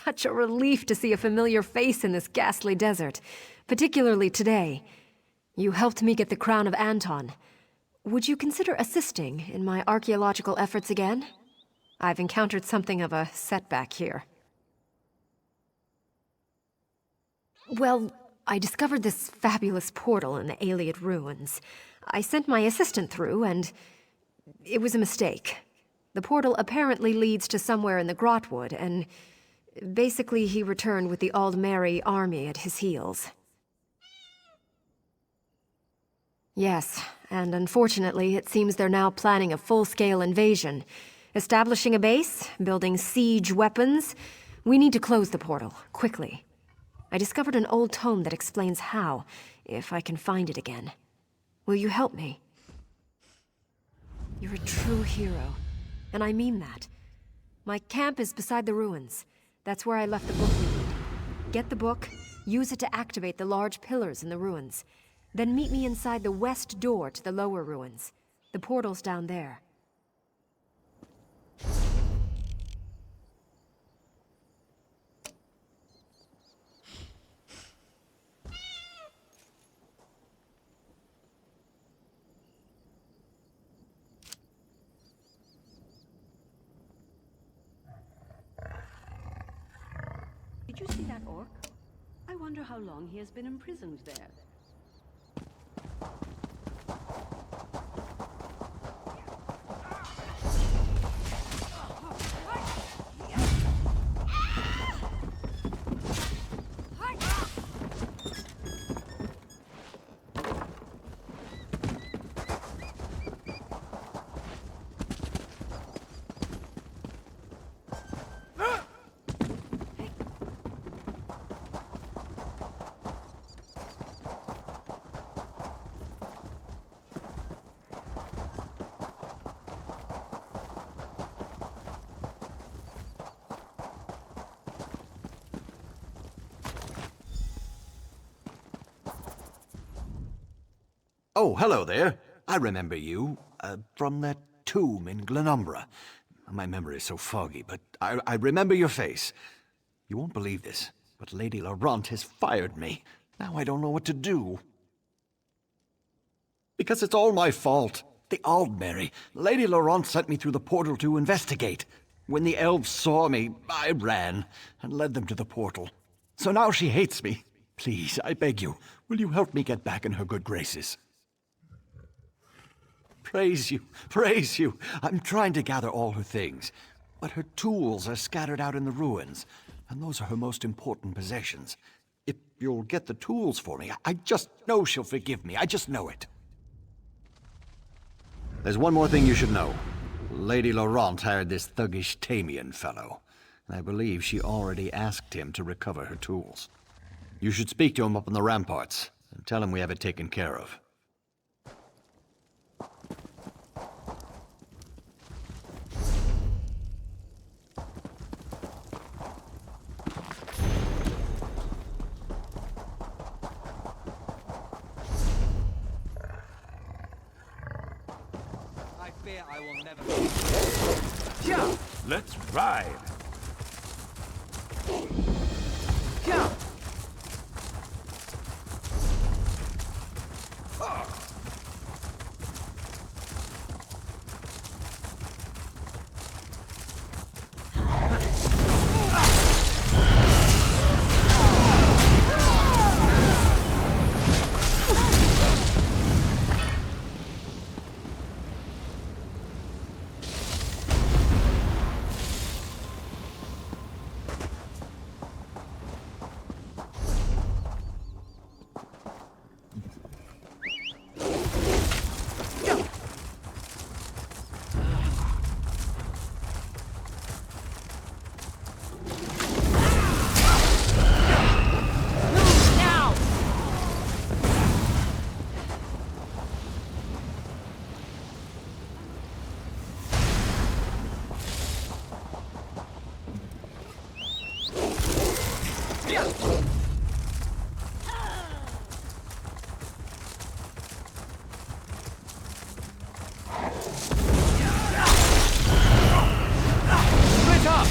Such a relief to see a familiar face in this ghastly desert, particularly today. You helped me get the crown of Anton. Would you consider assisting in my archaeological efforts again? I've encountered something of a setback here. Well, I discovered this fabulous portal in the Ayleid ruins. I sent my assistant through, and it was a mistake. The portal apparently leads to somewhere in the Grotwood, and basically, he returned with the Altmeri army at his heels. Yes, and unfortunately, it seems they're now planning a full-scale invasion. Establishing a base, building siege weapons. We need to close the portal, quickly. I discovered an old tome that explains how, if I can find it again. Will you help me? You're a true hero, and I mean that. My camp is beside the ruins. That's where I left the book we need. Get the book, use it to activate the large pillars in the ruins. Then meet me inside the west door to the lower ruins. The portal's down there. Did you see that orc? I wonder how long he has been imprisoned there. Oh, hello there. I remember you, from that tomb in Glenumbra. My memory is so foggy, but I remember your face. You won't believe this, but Lady Laurent has fired me. Now I don't know what to do. Because it's all my fault. The Altmeri. Lady Laurent sent me through the portal to investigate. When the elves saw me, I ran and led them to the portal. So now she hates me. Please, I beg you, will you help me get back in her good graces? Praise you, praise you. I'm trying to gather all her things, but her tools are scattered out in the ruins, and those are her most important possessions. If you'll get the tools for me, I just know she'll forgive me. I just know it. There's one more thing you should know. Lady Laurent hired this thuggish Tamian fellow. I believe she already asked him to recover her tools. You should speak to him up on the ramparts, and tell him we have it taken care of. I will never. Yeah, let's ride. Yeah. Split up!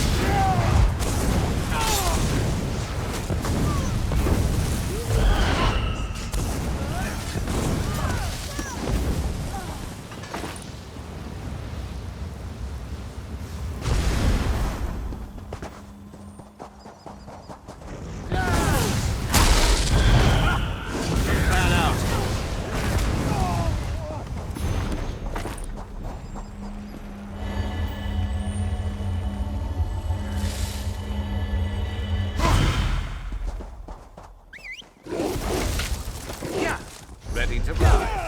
Ready to ride.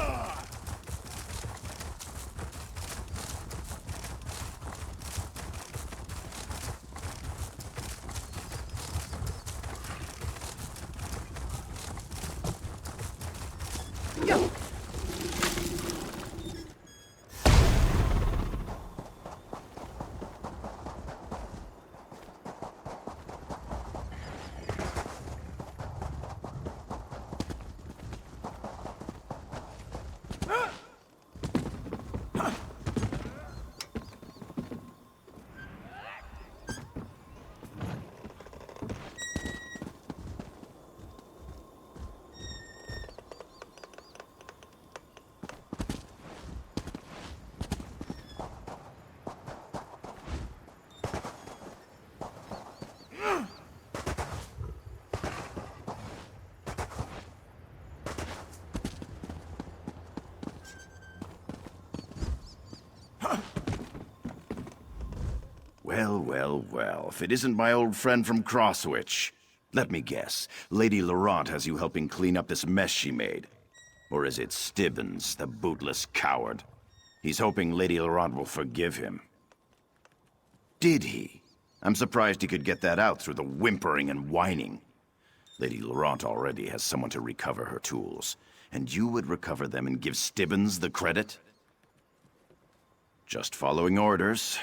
Well, if it isn't my old friend from Crosswich. Let me guess, Lady Laurent has you helping clean up this mess she made. Or is it Stibbons, the bootless coward? He's hoping Lady Laurent will forgive him. Did he? I'm surprised he could get that out through the whimpering and whining. Lady Laurent already has someone to recover her tools, and you would recover them and give Stibbons the credit? Just following orders.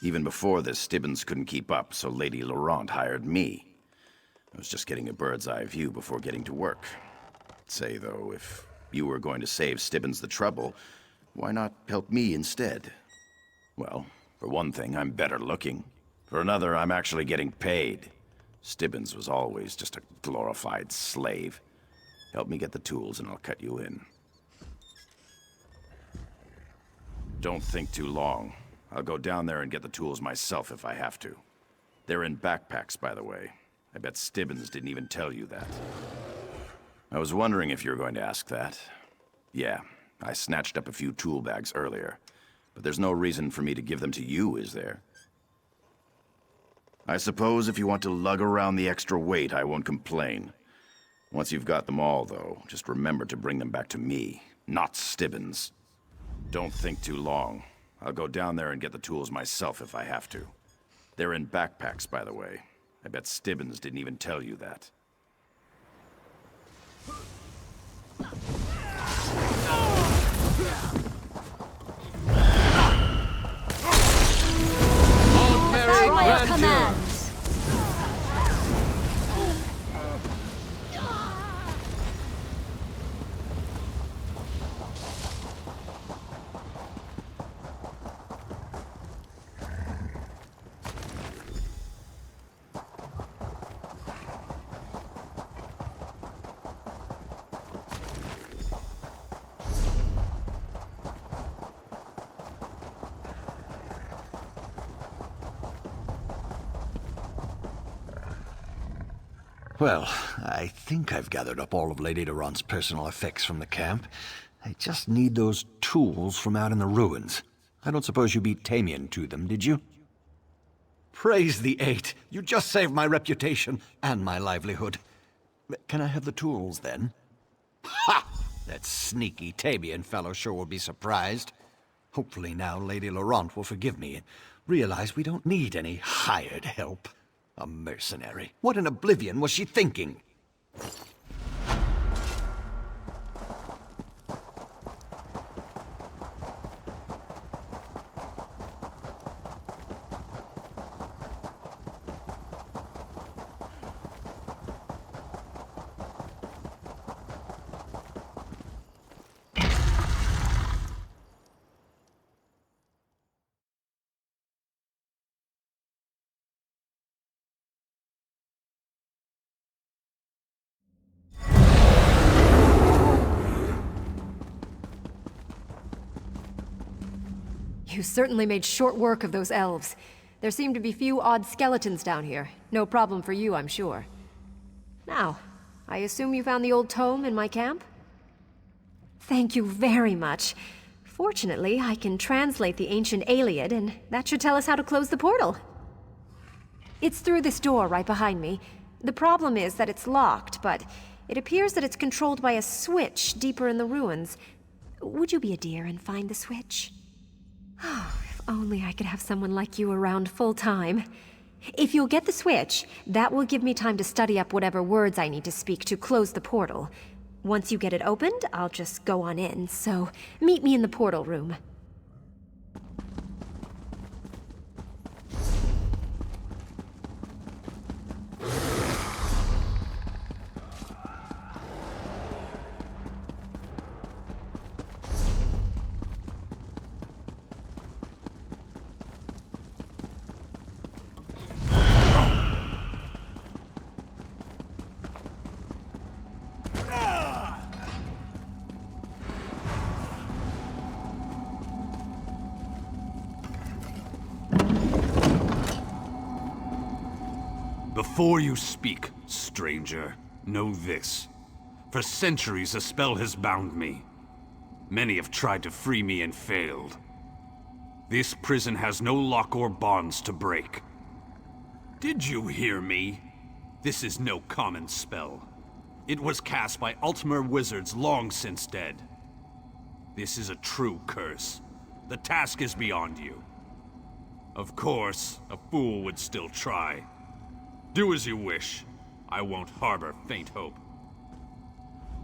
Even before this, Stibbons couldn't keep up, so Lady Laurent hired me. I was just getting a bird's eye view before getting to work. Say, though, if you were going to save Stibbons the trouble, why not help me instead? Well, for one thing, I'm better looking. For another, I'm actually getting paid. Stibbons was always just a glorified slave. Help me get the tools and I'll cut you in. Don't think too long. I'll go down there and get the tools myself if I have to. They're in backpacks, by the way. I bet Stibbons didn't even tell you that. I was wondering if you were going to ask that. Yeah, I snatched up a few tool bags earlier. But there's no reason for me to give them to you, is there? I suppose if you want to lug around the extra weight, I won't complain. Once you've got them all, though, just remember to bring them back to me, not Stibbons. Don't think too long. I'll go down there and get the tools myself if I have to. They're in backpacks, by the way. I bet Stibbons didn't even tell you that. Altmeri grant command. Well, I think I've gathered up all of Lady Laurent's personal effects from the camp. I just need those tools from out in the ruins. I don't suppose you beat Tamian to them, did you? Praise the Eight! You just saved my reputation and my livelihood. Can I have the tools, then? Ha! That sneaky Tamian fellow sure will be surprised. Hopefully now Lady Laurent will forgive me and realize we don't need any hired help. A mercenary. What in oblivion was she thinking? You certainly made short work of those elves. There seem to be few odd skeletons down here. No problem for you, I'm sure. Now, I assume you found the old tome in my camp? Thank you very much. Fortunately, I can translate the ancient Ayleid, and that should tell us how to close the portal. It's through this door right behind me. The problem is that it's locked, but it appears that it's controlled by a switch deeper in the ruins. Would you be a dear and find the switch? Oh, if only I could have someone like you around full time. If you'll get the switch, that will give me time to study up whatever words I need to speak to close the portal. Once you get it opened, I'll just go on in, so meet me in the portal room. Before you speak, stranger, know this. For centuries a spell has bound me. Many have tried to free me and failed. This prison has no lock or bonds to break. Did you hear me? This is no common spell. It was cast by Altmeri wizards long since dead. This is a true curse. The task is beyond you. Of course, a fool would still try. Do as you wish. I won't harbor faint hope.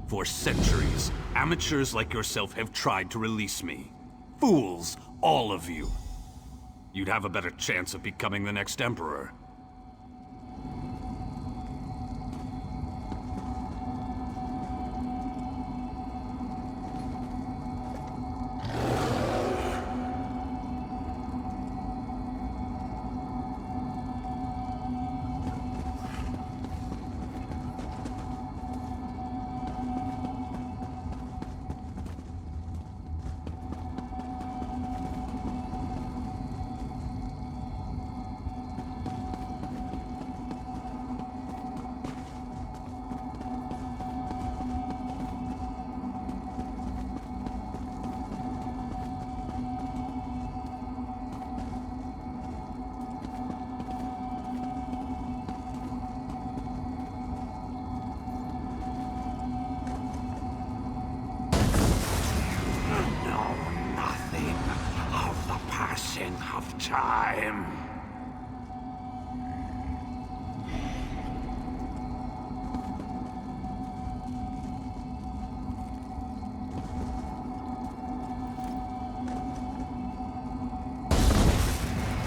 For centuries, amateurs like yourself have tried to release me. Fools, all of you. You'd have a better chance of becoming the next emperor. Of time.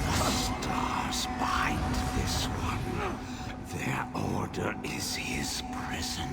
The stars bind this one. Their order is his prison.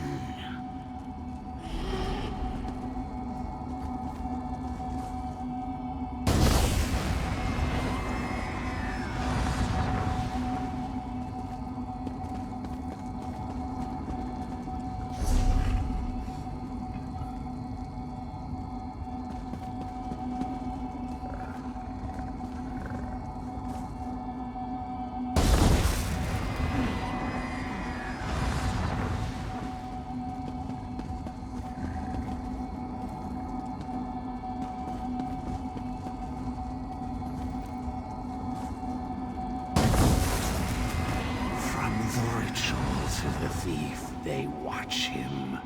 To the thief, they watch him.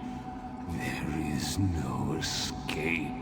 There is no escape.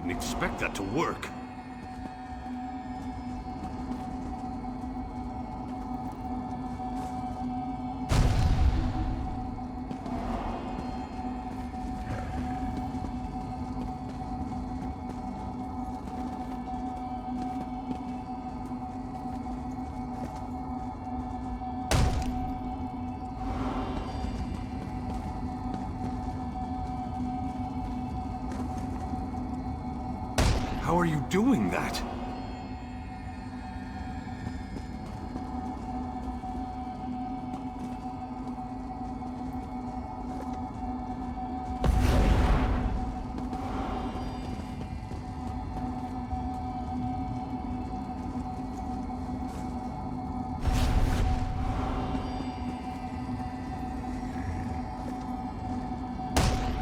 Didn't expect that to work. How are you doing that?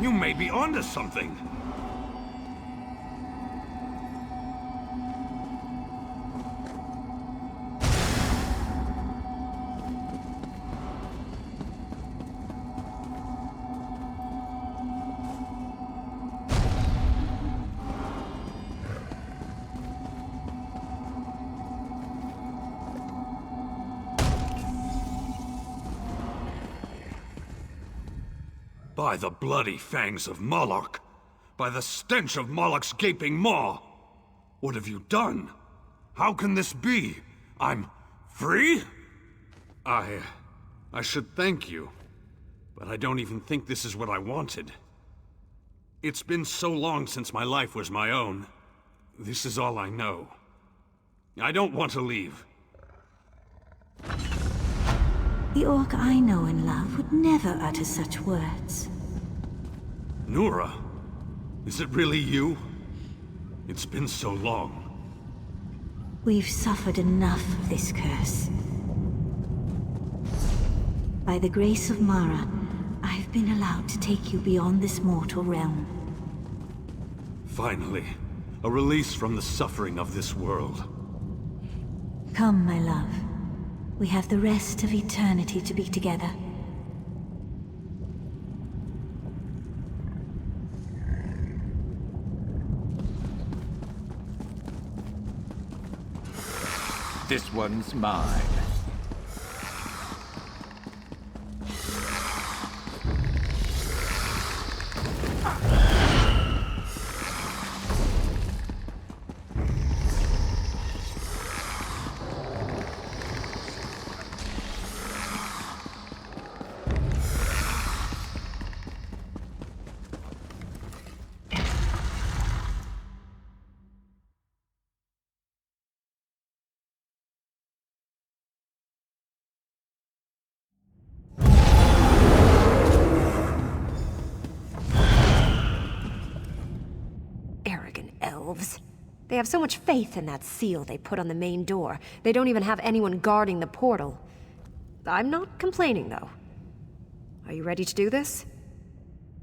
You may be onto something. By the bloody fangs of Moloch! By the stench of Moloch's gaping maw! What have you done? How can this be? I'm free? I should thank you, but I don't even think this is what I wanted. It's been so long since my life was my own. This is all I know. I don't want to leave. The orc I know and love would never utter such words. Nura? Is it really you? It's been so long. We've suffered enough of this curse. By the grace of Mara, I've been allowed to take you beyond this mortal realm. Finally, a release from the suffering of this world. Come, my love. We have the rest of eternity to be together. This one's mine. Elves. They have so much faith in that seal they put on the main door. They don't even have anyone guarding the portal. I'm not complaining, though. Are you ready to do this?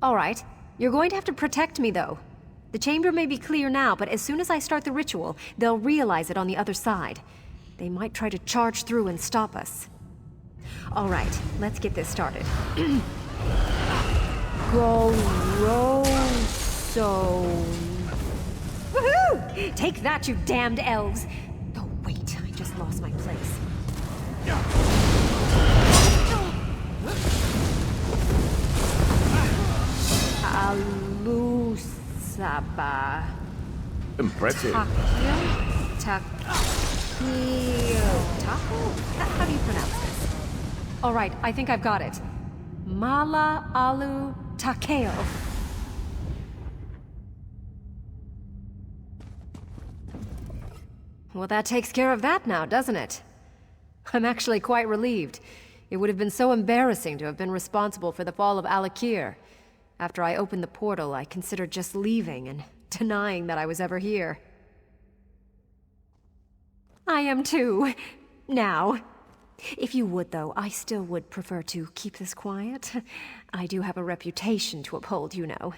All right. You're going to have to protect me, though. The chamber may be clear now, but as soon as I start the ritual, they'll realize it on the other side. They might try to charge through and stop us. All right, let's get this started. Grosso. Woohoo! Take that, you damned elves! Oh, wait, I just lost my place. Alusaba. Impressive. How do you pronounce this? All right, I think I've got it. Mala Alu Takeo. Well, that takes care of that now, doesn't it? I'm actually quite relieved. It would have been so embarrassing to have been responsible for the fall of Alik'r. After I opened the portal, I considered just leaving and denying that I was ever here. I am too. Now. If you would, though, I still would prefer to keep this quiet. I do have a reputation to uphold, you know.